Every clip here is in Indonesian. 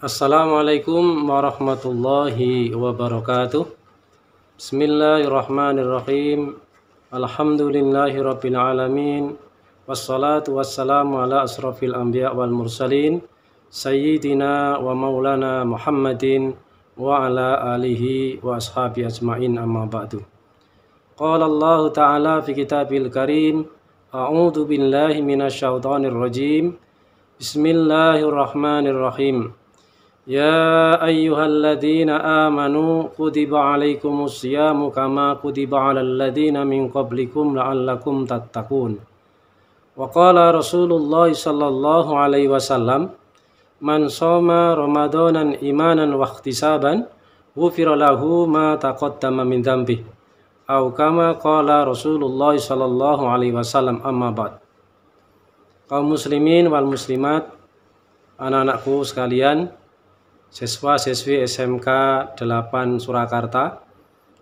Assalamualaikum warahmatullahi wabarakatuh. Bismillahirrahmanirrahim. Alhamdulillahirabbil alamin. Wassalatu wassalamu ala asrafil anbiya wal mursalin sayyidina wa maulana Muhammadin wa ala alihi wa ashabi ajmain, amma ba'du. Qala Allah ta'ala fi kitabil karim, a'udzu billahi minasyaitonir rajim. Bismillahirrahmanirrahim. Ya ayyuhalladzina amanu kutiba alaikumus syamu kama kutiba alal ladzina min qablikum la'allakum tattaqun. Wa qala Rasulullah sallallahu alaihi wasallam, man shoma ramadanan imanan wa ihtisaban ghufira lahu ma taqaddama min dzambi. Au kama qala Rasulullah sallallahu alaihi wasallam, amma ba'd. Kaum muslimin wal muslimat, anak-anakku sekalian, siswa-siswi SMK 8 Surakarta,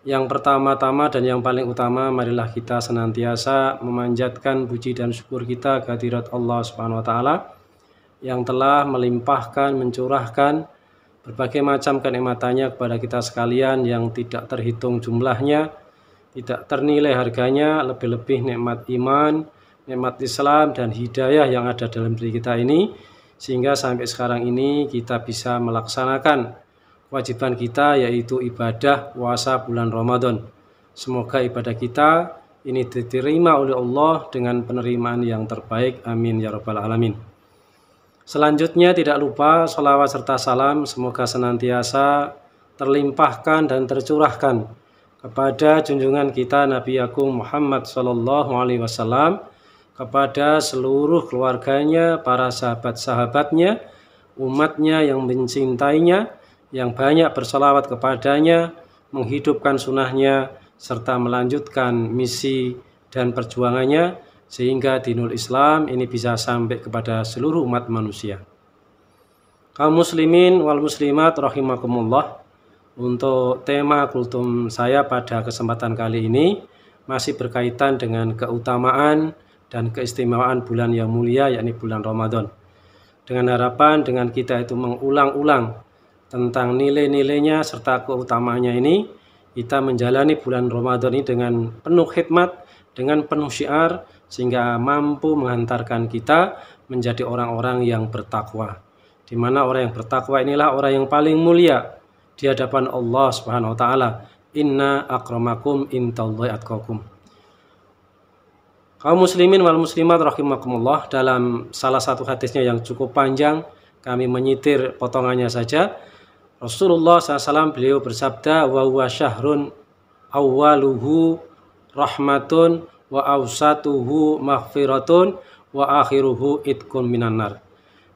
yang pertama-tama dan yang paling utama, marilah kita senantiasa memanjatkan puji dan syukur kita kehadirat Allah Subhanahu wa taala yang telah melimpahkan, mencurahkan berbagai macam kenikmatannya kepada kita sekalian yang tidak terhitung jumlahnya, tidak ternilai harganya, lebih-lebih nikmat iman, nikmat Islam dan hidayah yang ada dalam diri kita ini, sehingga sampai sekarang ini kita bisa melaksanakan kewajiban kita, yaitu ibadah puasa bulan Ramadan. Semoga ibadah kita ini diterima oleh Allah dengan penerimaan yang terbaik. Amin ya rabbal alamin. Selanjutnya tidak lupa sholawat serta salam semoga senantiasa terlimpahkan dan tercurahkan kepada junjungan kita Nabi Agung Muhammad sallallahu alaihi wasallam, kepada seluruh keluarganya, para sahabat-sahabatnya, umatnya yang mencintainya, yang banyak bersolawat kepadanya, menghidupkan sunnahnya, serta melanjutkan misi dan perjuangannya, sehingga dinul Islam ini bisa sampai kepada seluruh umat manusia. Kaum muslimin wal muslimat rahimakumullah, untuk tema kultum saya pada kesempatan kali ini masih berkaitan dengan keutamaan dan keistimewaan bulan yang mulia, yakni bulan Ramadan. Dengan harapan dengan kita itu mengulang-ulang tentang nilai-nilainya serta keutamaannya ini, kita menjalani bulan Ramadan ini dengan penuh khidmat, dengan penuh syiar, sehingga mampu menghantarkan kita menjadi orang-orang yang bertakwa. Di mana orang yang bertakwa inilah orang yang paling mulia di hadapan Allah Subhanahu wa taala. Inna akramakum indallahi atqakum. Kaum muslimin wal muslimat rahimakumullah, dalam salah satu hadisnya yang cukup panjang, kami menyitir potongannya saja. Rasulullah SAW beliau bersabda, wa huwa syahrun awwaluhu rahmatun wa awsatuhu maghfiratun wa akhiruhu itqun minan nar.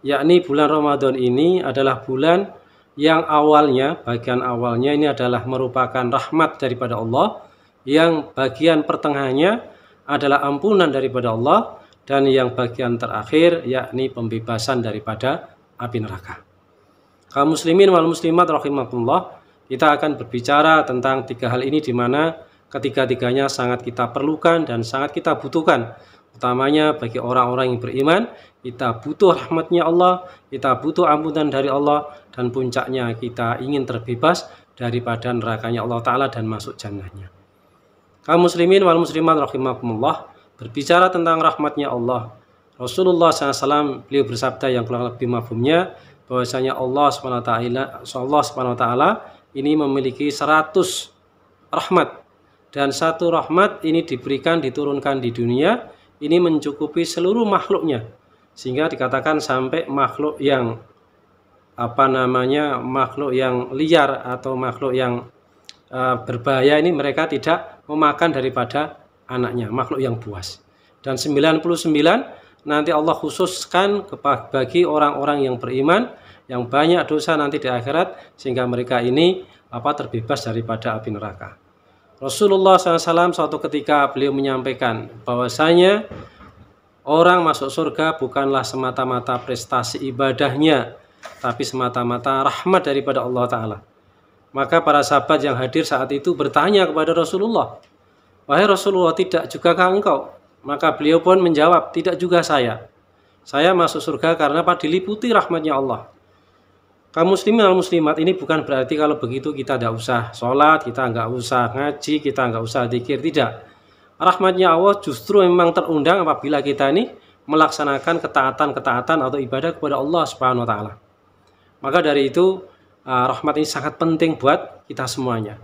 Yakni bulan Ramadan ini adalah bulan yang awalnya, bagian awalnya ini adalah merupakan rahmat daripada Allah, yang bagian pertengahannya adalah ampunan daripada Allah, dan yang bagian terakhir yakni pembebasan daripada api neraka. Kaum muslimin wal muslimat rahimakumullah, kita akan berbicara tentang tiga hal ini, di mana ketiga-tiganya sangat kita perlukan dan sangat kita butuhkan. Utamanya bagi orang-orang yang beriman, kita butuh rahmatnya Allah, kita butuh ampunan dari Allah, dan puncaknya kita ingin terbebas daripada nerakanya Allah Ta'ala dan masuk jannahnya. Kaum muslimin wal muslimat rahimakumullah, berbicara tentang rahmatnya Allah, Rasulullah SAW beliau bersabda yang kurang lebih mafhumnya, bahwasanya Allah SWT ini memiliki 100 rahmat, dan satu rahmat ini diturunkan di dunia, ini mencukupi seluruh makhluknya, sehingga dikatakan sampai makhluk yang makhluk yang liar atau makhluk yang berbahaya ini mereka tidak memakan daripada anaknya, makhluk yang buas. Dan 99 nanti Allah khususkan bagi orang-orang yang beriman, yang banyak dosa nanti di akhirat, sehingga mereka ini terbebas daripada api neraka. Rasulullah SAW suatu ketika beliau menyampaikan bahwasanya orang masuk surga bukanlah semata-mata prestasi ibadahnya, tapi semata-mata rahmat daripada Allah Ta'ala. Maka para sahabat yang hadir saat itu bertanya kepada Rasulullah, wahai Rasulullah, tidak jugakah engkau? Maka beliau pun menjawab, tidak juga saya. Saya masuk surga karena diliputi rahmatnya Allah. Kaum muslimin dan muslimat ini bukan berarti kalau begitu kita tidak usah sholat, kita nggak usah ngaji, kita nggak usah zikir, tidak. Rahmatnya Allah justru memang terundang apabila kita ini melaksanakan ketaatan atau ibadah kepada Allah Subhanahu wa taala. Maka dari itu rahmat ini sangat penting buat kita semuanya.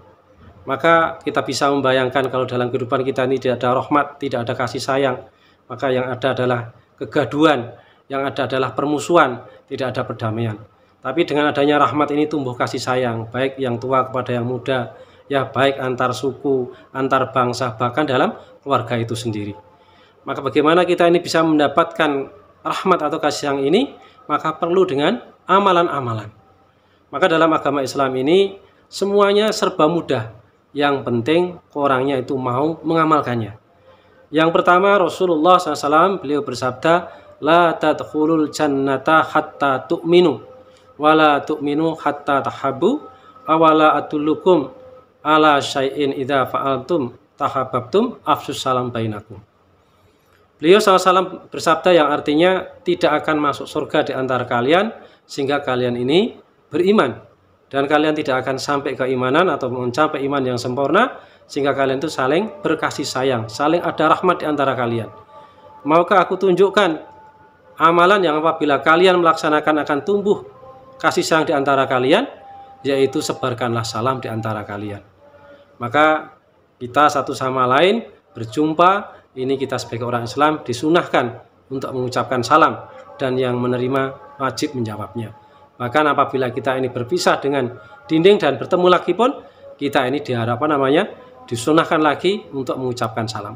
Maka kita bisa membayangkan kalau dalam kehidupan kita ini tidak ada rahmat, tidak ada kasih sayang, maka yang ada adalah kegaduhan, yang ada adalah permusuhan, tidak ada perdamaian. Tapi dengan adanya rahmat ini tumbuh kasih sayang, baik yang tua kepada yang muda, ya baik antar suku, antar bangsa, bahkan dalam keluarga itu sendiri. Maka bagaimana kita ini bisa mendapatkan rahmat atau kasih sayang ini? Maka perlu dengan amalan-amalan. Maka dalam agama Islam ini semuanya serba mudah. Yang penting orangnya itu mau mengamalkannya. Yang pertama Rasulullah SAW beliau bersabda, la tadkhulul jannata hatta tu'minu wala tu'minu hatta tahabbu awala atulukum ala syai'in idza fa'altum tahabbabtum afsus salam bainakum. Beliau SAW bersabda yang artinya tidak akan masuk surga di antara kalian sehingga kalian ini beriman, dan kalian tidak akan sampai keimanan atau mencapai iman yang sempurna sehingga kalian itu saling berkasih sayang, saling ada rahmat di antara kalian. Maukah aku tunjukkan amalan yang apabila kalian melaksanakan akan tumbuh kasih sayang di antara kalian, yaitu sebarkanlah salam di antara kalian. Maka kita satu sama lain berjumpa, ini kita sebagai orang Islam disunahkan untuk mengucapkan salam, dan yang menerima wajib menjawabnya. Bahkan apabila kita ini berpisah dengan dinding dan bertemu lagi pun, kita ini disunahkan lagi untuk mengucapkan salam.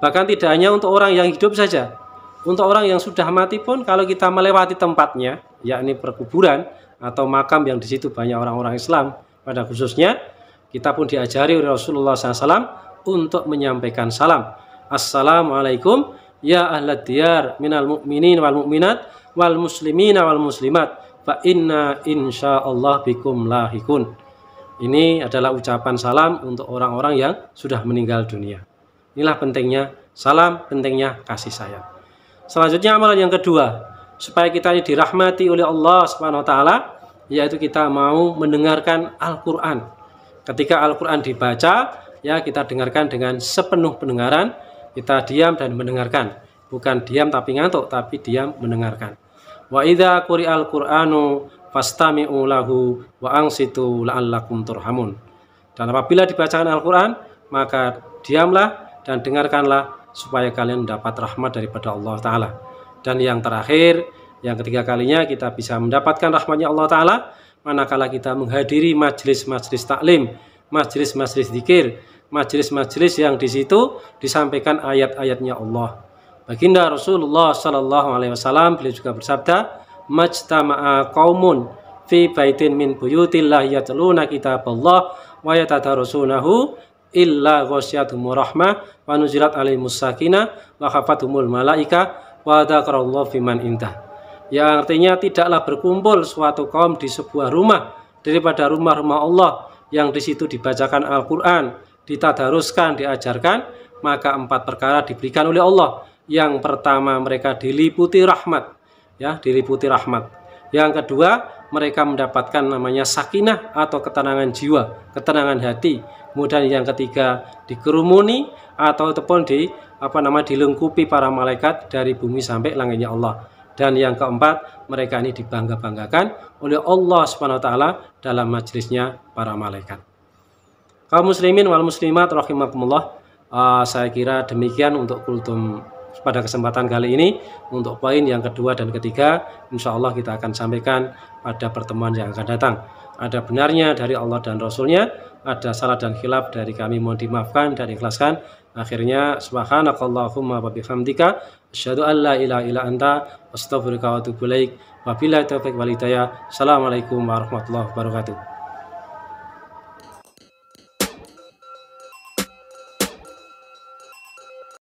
Bahkan tidak hanya untuk orang yang hidup saja, untuk orang yang sudah mati pun kalau kita melewati tempatnya, yakni perkuburan atau makam yang di situ banyak orang-orang Islam pada khususnya, kita pun diajari oleh Rasulullah SAW untuk menyampaikan salam. Assalamualaikum ya ahlad diyar minal mu'minin wal mu'minat wal muslimina wal muslimat fa inna insyaallah bikum lahikun. Ini adalah ucapan salam untuk orang-orang yang sudah meninggal dunia. Inilah pentingnya salam, pentingnya kasih sayang. Selanjutnya amalan yang kedua, supaya kita ini dirahmati oleh Allah Subhanahu wa taala, yaitu kita mau mendengarkan Al-Qur'an. Ketika Al-Qur'an dibaca, ya kita dengarkan dengan sepenuh pendengaran, kita diam dan mendengarkan. Bukan diam tapi ngantuk, tapi diam mendengarkan. Wa idza quri'al Qur'anu fastami'u lahu wa ansitu la'allakum turhamun. Dan apabila dibacakan Al-Qur'an, maka diamlah dan dengarkanlah supaya kalian mendapat rahmat daripada Allah Ta'ala. Dan yang terakhir, yang ketiga kalinya kita bisa mendapatkan rahmatnya Allah Ta'ala manakala kita menghadiri majelis-majelis taklim, majelis-majelis zikir, majelis-majelis yang di situ disampaikan ayat-ayatnya Allah. Baginda Rasulullah SAW beliau juga bersabda, majtama'a qaumun fi baitin min buyutillah yatluna kitaballah wa yatadarasunahu illa ghasyiyatuhumur rahmah wa nuzilat alaihimus sakinah wa khafathumul malaika wa dzakarallahu fiman indah. Yang artinya tidaklah berkumpul suatu kaum di sebuah rumah daripada rumah-rumah Allah yang di situ dibacakan Al-Qur'an, ditadaruskan, diajarkan, maka 4 perkara diberikan oleh Allah. Yang pertama, mereka diliputi rahmat, ya, diliputi rahmat. Yang kedua, mereka mendapatkan namanya sakinah atau ketenangan jiwa, ketenangan hati. Kemudian yang ketiga, dikerumuni ataupun dilengkupi para malaikat dari bumi sampai langitnya Allah. Dan yang keempat, mereka ini dibangga-banggakan oleh Allah Subhanahu wa taala dalam majelisnya para malaikat. Kaum muslimin wal muslimat rahimakumullah, saya kira demikian untuk kultum pada kesempatan kali ini. Untuk poin yang kedua dan ketiga, insya Allah kita akan sampaikan pada pertemuan yang akan datang. Ada benarnya dari Allah dan Rasulnya, ada salah dan khilaf dari kami, mohon dimaafkan dan ikhlaskan. Akhirnya subhanakallahumma wa bihamdika asyhadu an la ilaha illa anta astaghfiruka wa atubu ilaik. Wabillahi taufiq wal hidayah. Assalamualaikum warahmatullahi wabarakatuh.